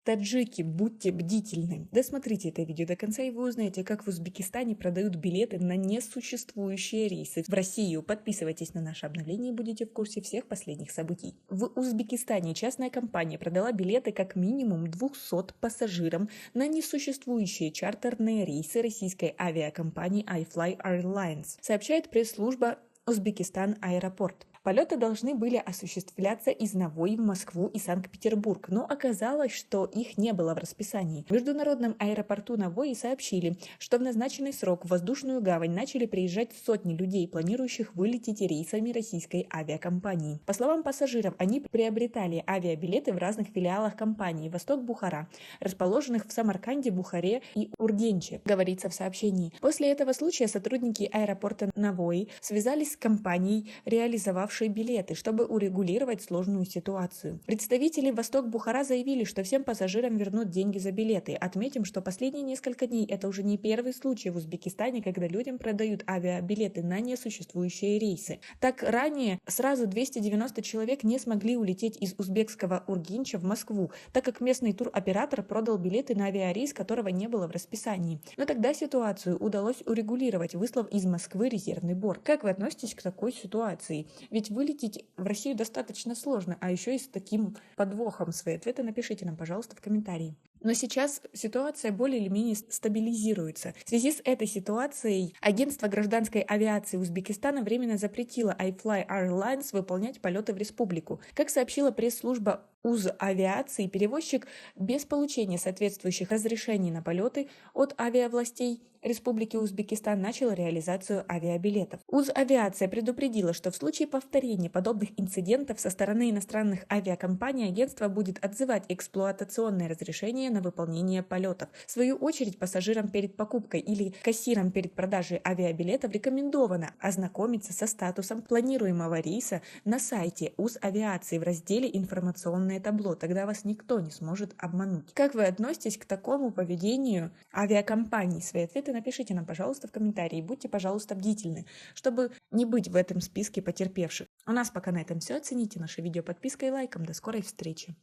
Таджики, будьте бдительны. Досмотрите это видео до конца, и вы узнаете, как в Узбекистане продают билеты на несуществующие рейсы в Россию. Подписывайтесь на наше обновление и будете в курсе всех последних событий. В Узбекистане частная компания продала билеты как минимум 200 пассажирам на несуществующие чартерные рейсы российской авиакомпании iFly Airlines, сообщает пресс-служба Узбекистан Аэропорт. Полеты должны были осуществляться из Навои в Москву и Санкт-Петербург, но оказалось, что их не было в расписании. В международном аэропорту Навои сообщили, что в назначенный срок в воздушную гавань начали приезжать сотни людей, планирующих вылететь рейсами российской авиакомпании. По словам пассажиров, они приобретали авиабилеты в разных филиалах компании «Восток-Бухара», расположенных в Самарканде, Бухаре и Ургенче, говорится в сообщении. После этого случая сотрудники аэропорта Навои связались с компанией, реализовавшей билеты, чтобы урегулировать сложную ситуацию. Представители «Восток-Бухара» заявили, что всем пассажирам вернут деньги за билеты. Отметим, что последние несколько дней это уже не первый случай в Узбекистане, когда людям продают авиабилеты на несуществующие рейсы. Так, ранее сразу 290 человек не смогли улететь из узбекского Ургенча в Москву, так как местный туроператор продал билеты на авиарейс, которого не было в расписании. Но тогда ситуацию удалось урегулировать, выслав из Москвы резервный борт. Как вы относитесь к такой ситуации? Ведь вылететь в Россию достаточно сложно, а еще и с таким подвохом. Свои ответы напишите нам, пожалуйста, в комментарии. Но сейчас ситуация более или менее стабилизируется. В связи с этой ситуацией агентство гражданской авиации Узбекистана временно запретило iFly Airlines выполнять полеты в республику. Как сообщила пресс-служба УЗ-авиации, перевозчик без получения соответствующих разрешений на полеты от авиавластей Республики Узбекистан начал реализацию авиабилетов. УЗ-авиация предупредила, что в случае повторения подобных инцидентов со стороны иностранных авиакомпаний агентство будет отзывать эксплуатационные разрешения на выполнение полетов. В свою очередь, пассажирам перед покупкой или кассирам перед продажей авиабилетов рекомендовано ознакомиться со статусом планируемого рейса на сайте УЗ-авиации в разделе «Информационное табло». Тогда вас никто не сможет обмануть. Как вы относитесь к такому поведению авиакомпаний? Свои ответы напишите нам, пожалуйста, в комментарии. Будьте, пожалуйста, бдительны, чтобы не быть в этом списке потерпевших. У нас пока на этом все. Оцените наше видео подпиской и лайком. До скорой встречи.